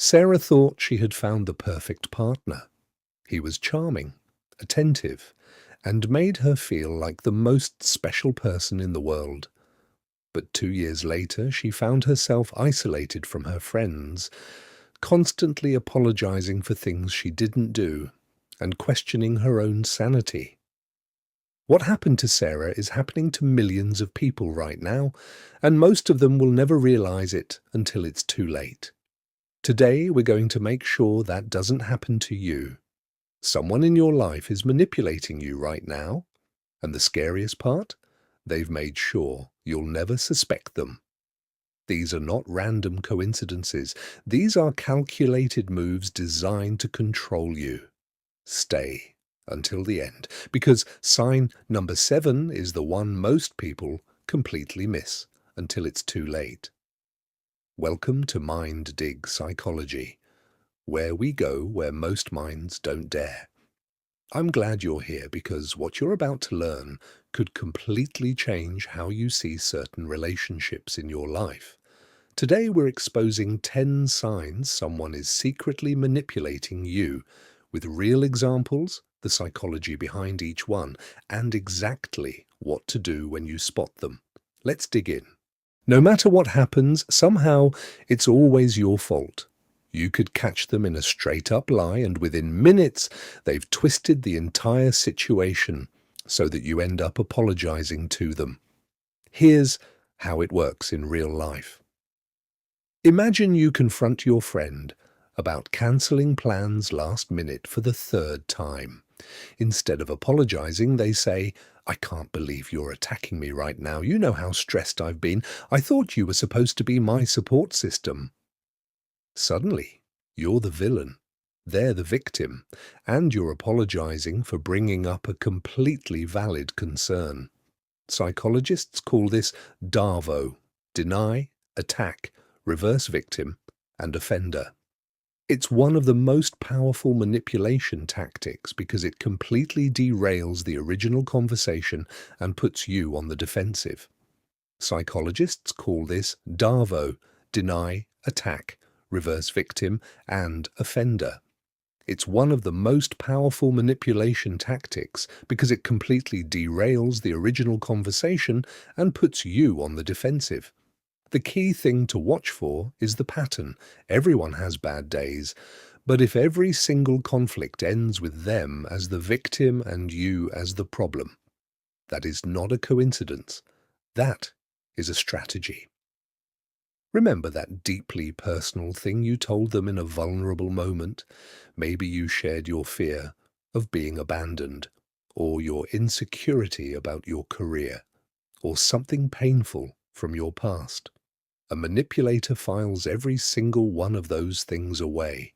Sarah thought she had found the perfect partner. He was charming, attentive, and made her feel like the most special person in the world. But 2 years later, she found herself isolated from her friends, constantly apologizing for things she didn't do and questioning her own sanity. What happened to Sarah is happening to millions of people right now, and most of them will never realize it until it's too late. Today, we're going to make sure that doesn't happen to you. Someone in your life is manipulating you right now, and the scariest part? They've made sure you'll never suspect them. These are not random coincidences. These are calculated moves designed to control you. Stay until the end, because sign number 7 is the one most people completely miss until it's too late. Welcome to Mind Dig Psychology, where we go where most minds don't dare. I'm glad you're here because what you're about to learn could completely change how you see certain relationships in your life. Today we're exposing 10 signs someone is secretly manipulating you, with real examples, the psychology behind each one, and exactly what to do when you spot them. Let's dig in. No matter what happens, somehow it's always your fault. You could catch them in a straight-up lie, and within minutes they've twisted the entire situation so that you end up apologizing to them. Here's how it works in real life. Imagine you confront your friend about cancelling plans last minute for the 3rd time. Instead of apologizing, they say, "I can't believe you're attacking me right now. You know how stressed I've been. I thought you were supposed to be my support system." Suddenly, you're the villain. They're the victim, and you're apologizing for bringing up a completely valid concern. Psychologists call this DARVO: deny, attack, reverse victim, and offender. It's one of the most powerful manipulation tactics because it completely derails the original conversation and puts you on the defensive. Psychologists call this DARVO: deny, attack, reverse victim, and offender. It's one of the most powerful manipulation tactics because it completely derails the original conversation and puts you on the defensive. The key thing to watch for is the pattern. Everyone has bad days, but if every single conflict ends with them as the victim and you as the problem, that is not a coincidence. That is a strategy. Remember that deeply personal thing you told them in a vulnerable moment? Maybe you shared your fear of being abandoned, or your insecurity about your career, or something painful from your past. A manipulator files every single one of those things away,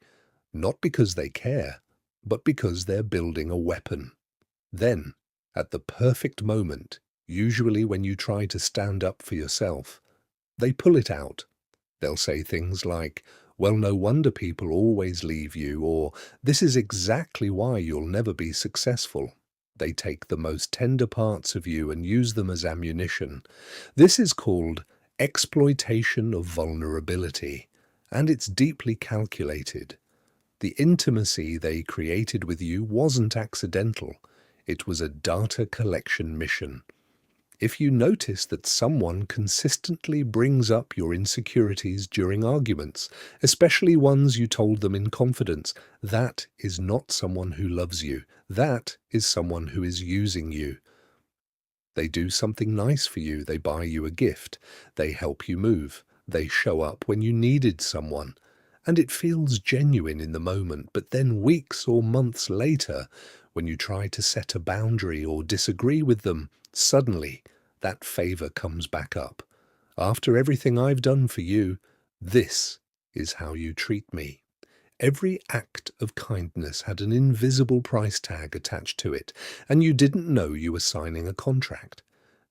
not because they care, but because they're building a weapon. Then, at the perfect moment, usually when you try to stand up for yourself, they pull it out. They'll say things like, "Well, no wonder people always leave you," or "This is exactly why you'll never be successful." They take the most tender parts of you and use them as ammunition. This is called exploitation of vulnerability, and it's deeply calculated. The intimacy they created with you wasn't accidental. It was a data collection mission. If you notice that someone consistently brings up your insecurities during arguments, especially ones you told them in confidence, that is not someone who loves you. That is someone who is using you. They do something nice for you. They buy you a gift. They help you move. They show up when you needed someone. And it feels genuine in the moment, but then weeks or months later, when you try to set a boundary or disagree with them, suddenly that favor comes back up. "After everything I've done for you, this is how you treat me." Every act of kindness had an invisible price tag attached to it, and you didn't know you were signing a contract.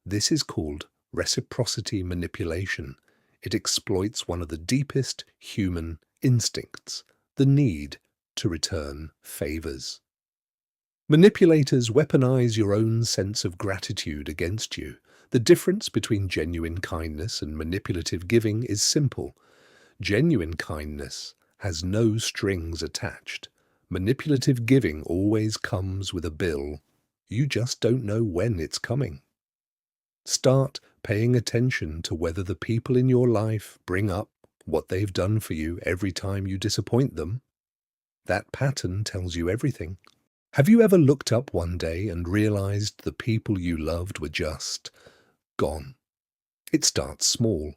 This is called reciprocity manipulation. It exploits one of the deepest human instincts, the need to return favors. Manipulators weaponize your own sense of gratitude against you. The difference between genuine kindness and manipulative giving is simple. Genuine kindness has no strings attached. Manipulative giving always comes with a bill. You just don't know when it's coming. Start paying attention to whether the people in your life bring up what they've done for you every time you disappoint them. That pattern tells you everything. Have you ever looked up one day and realized the people you loved were just gone? It starts small,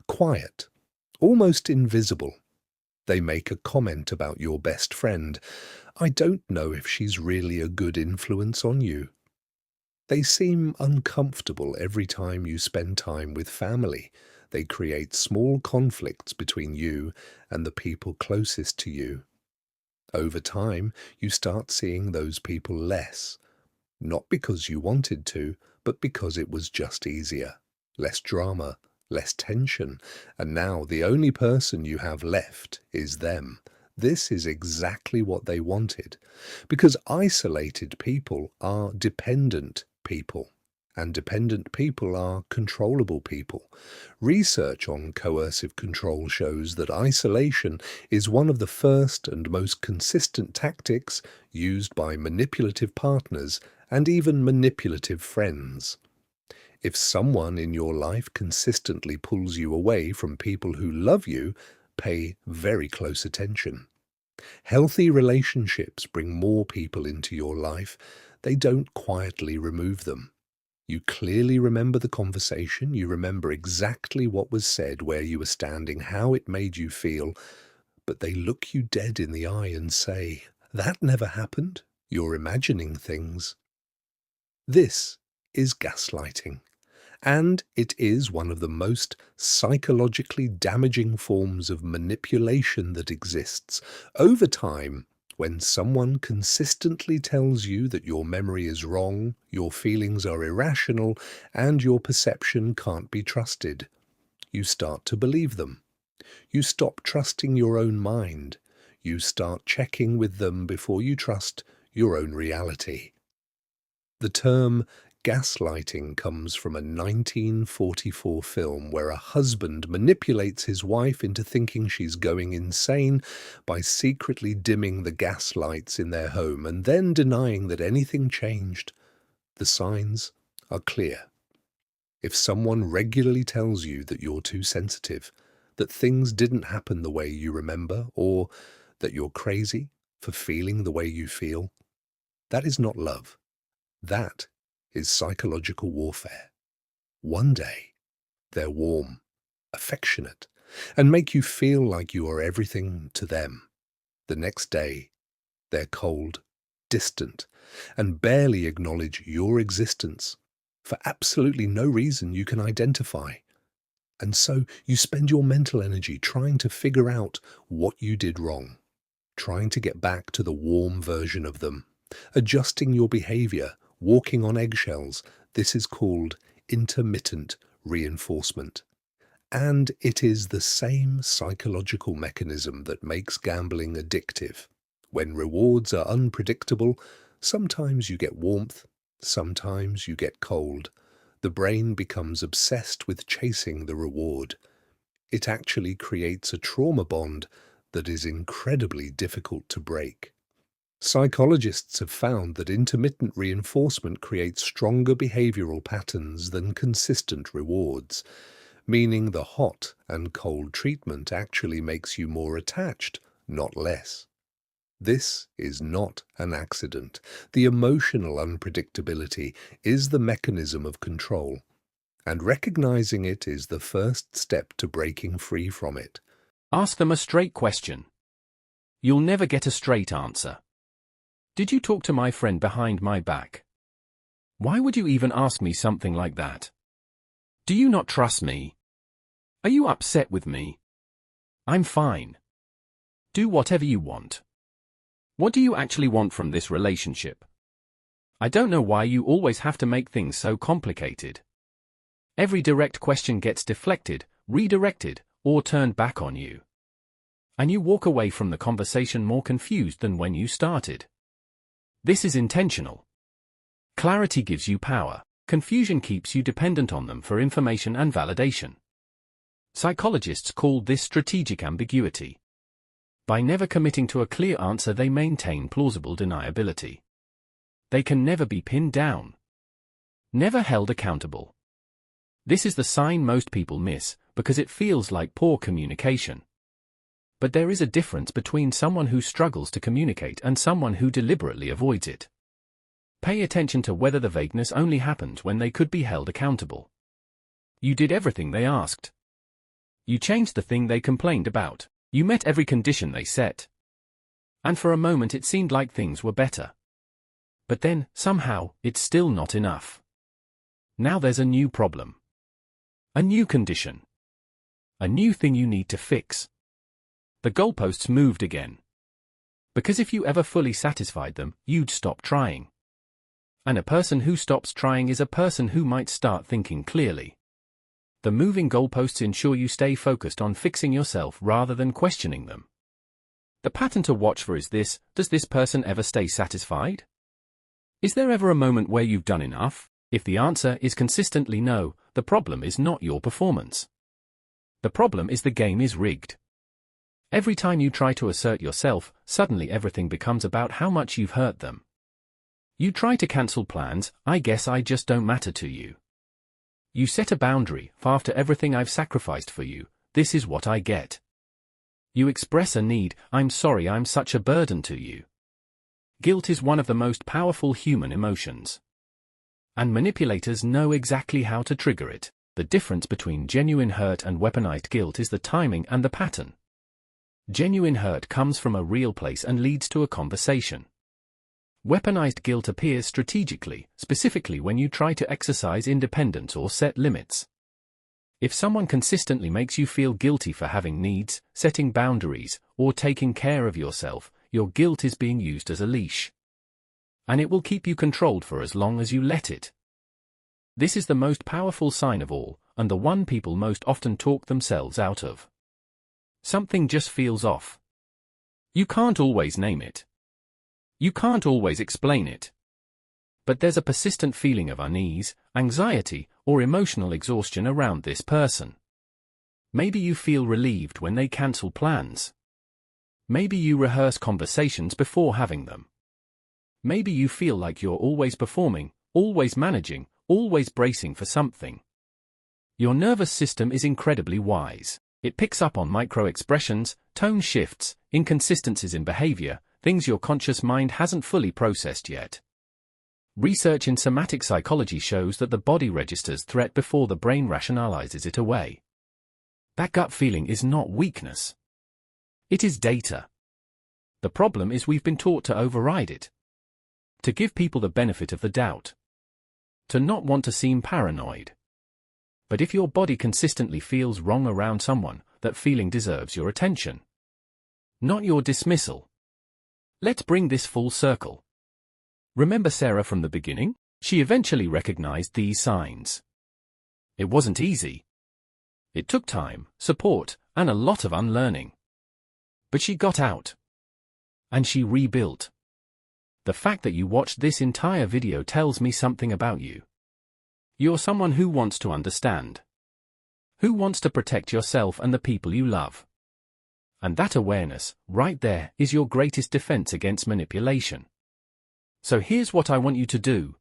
quiet, almost invisible. They make a comment about your best friend. I don't know if she's really a good influence on you. They seem uncomfortable every time you spend time with family. They create small conflicts between you and the people closest to you. Over time, you start seeing those people less, not because you wanted to, but because it was just easier. Less drama, less tension, and now the only person you have left is them. This is exactly what they wanted, because isolated people are dependent people, and dependent people are controllable people. Research on coercive control shows that isolation is one of the first and most consistent tactics used by manipulative partners and even manipulative friends. If someone in your life consistently pulls you away from people who love you, pay very close attention. Healthy relationships bring more people into your life. They don't quietly remove them. You clearly remember the conversation, you remember exactly what was said, where you were standing, how it made you feel, but they look you dead in the eye and say, "That never happened. You're imagining things." This is gaslighting. And it is one of the most psychologically damaging forms of manipulation that exists. Over time, when someone consistently tells you that your memory is wrong, your feelings are irrational, and your perception can't be trusted, you start to believe them. You stop trusting your own mind. You start checking with them before you trust your own reality. The term gaslighting comes from a 1944 film where a husband manipulates his wife into thinking she's going insane by secretly dimming the gas lights in their home and then denying that anything changed. The signs are clear. If someone regularly tells you that you're too sensitive, that things didn't happen the way you remember, or that you're crazy for feeling the way you feel, that is not love. That is psychological warfare. One day, they're warm, affectionate, and make you feel like you are everything to them. The next day, they're cold, distant, and barely acknowledge your existence for absolutely no reason you can identify. And so you spend your mental energy trying to figure out what you did wrong, trying to get back to the warm version of them, adjusting your behavior, walking on eggshells. This is called intermittent reinforcement. And it is the same psychological mechanism that makes gambling addictive. When rewards are unpredictable, sometimes you get warmth, sometimes you get cold. The brain becomes obsessed with chasing the reward. It actually creates a trauma bond that is incredibly difficult to break. Psychologists have found that intermittent reinforcement creates stronger behavioral patterns than consistent rewards, meaning the hot and cold treatment actually makes you more attached, not less. This is not an accident. The emotional unpredictability is the mechanism of control, and recognizing it is the first step to breaking free from it. Ask them a straight question. You'll never get a straight answer. Did you talk to my friend behind my back? Why would you even ask me something like that? Do you not trust me? Are you upset with me? I'm fine. Do whatever you want. What do you actually want from this relationship? I don't know why you always have to make things so complicated. Every direct question gets deflected, redirected, or turned back on you. And you walk away from the conversation more confused than when you started. This is intentional. Clarity gives you power. Confusion keeps you dependent on them for information and validation. Psychologists call this strategic ambiguity. By never committing to a clear answer, they maintain plausible deniability. They can never be pinned down. Never held accountable. This is the sign most people miss, because it feels like poor communication. But there is a difference between someone who struggles to communicate and someone who deliberately avoids it. Pay attention to whether the vagueness only happens when they could be held accountable. You did everything they asked. You changed the thing they complained about. You met every condition they set. And for a moment it seemed like things were better. But then, somehow, it's still not enough. Now there's a new problem. A new condition. A new thing you need to fix. The goalposts moved again. Because if you ever fully satisfied them, you'd stop trying. And a person who stops trying is a person who might start thinking clearly. The moving goalposts ensure you stay focused on fixing yourself rather than questioning them. The pattern to watch for is this: does this person ever stay satisfied? Is there ever a moment where you've done enough? If the answer is consistently no, the problem is not your performance. The problem is the game is rigged. Every time you try to assert yourself, suddenly everything becomes about how much you've hurt them. You try to cancel plans. I guess I just don't matter to you. You set a boundary: after everything I've sacrificed for you, this is what I get. You express a need: I'm sorry I'm such a burden to you. Guilt is one of the most powerful human emotions. And manipulators know exactly how to trigger it. The difference between genuine hurt and weaponized guilt is the timing and the pattern. Genuine hurt comes from a real place and leads to a conversation. Weaponized guilt appears strategically, specifically when you try to exercise independence or set limits. If someone consistently makes you feel guilty for having needs, setting boundaries, or taking care of yourself, your guilt is being used as a leash. And it will keep you controlled for as long as you let it. This is the most powerful sign of all, and the one people most often talk themselves out of. Something just feels off. You can't always name it. You can't always explain it. But there's a persistent feeling of unease, anxiety, or emotional exhaustion around this person. Maybe you feel relieved when they cancel plans. Maybe you rehearse conversations before having them. Maybe you feel like you're always performing, always managing, always bracing for something. Your nervous system is incredibly wise. It picks up on micro-expressions, tone shifts, inconsistencies in behavior, things your conscious mind hasn't fully processed yet. Research in somatic psychology shows that the body registers threat before the brain rationalizes it away. That gut feeling is not weakness. It is data. The problem is we've been taught to override it. To give people the benefit of the doubt. To not want to seem paranoid. But if your body consistently feels wrong around someone, that feeling deserves your attention. Not your dismissal. Let's bring this full circle. Remember Sarah from the beginning? She eventually recognized these signs. It wasn't easy. It took time, support, and a lot of unlearning. But she got out. And she rebuilt. The fact that you watched this entire video tells me something about you. You're someone who wants to understand. Who wants to protect yourself and the people you love. And that awareness, right there, is your greatest defense against manipulation. So here's what I want you to do.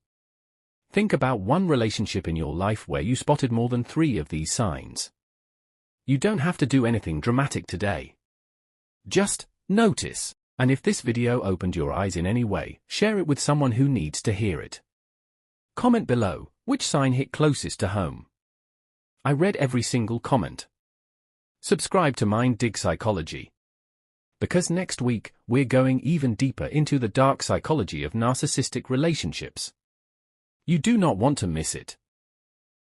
Think about one relationship in your life where you spotted more than 3 of these signs. You don't have to do anything dramatic today. Just notice. And if this video opened your eyes in any way, share it with someone who needs to hear it. Comment below, which sign hit closest to home? I read every single comment. Subscribe to Mind Dig Psychology. Because next week, we're going even deeper into the dark psychology of narcissistic relationships. You do not want to miss it.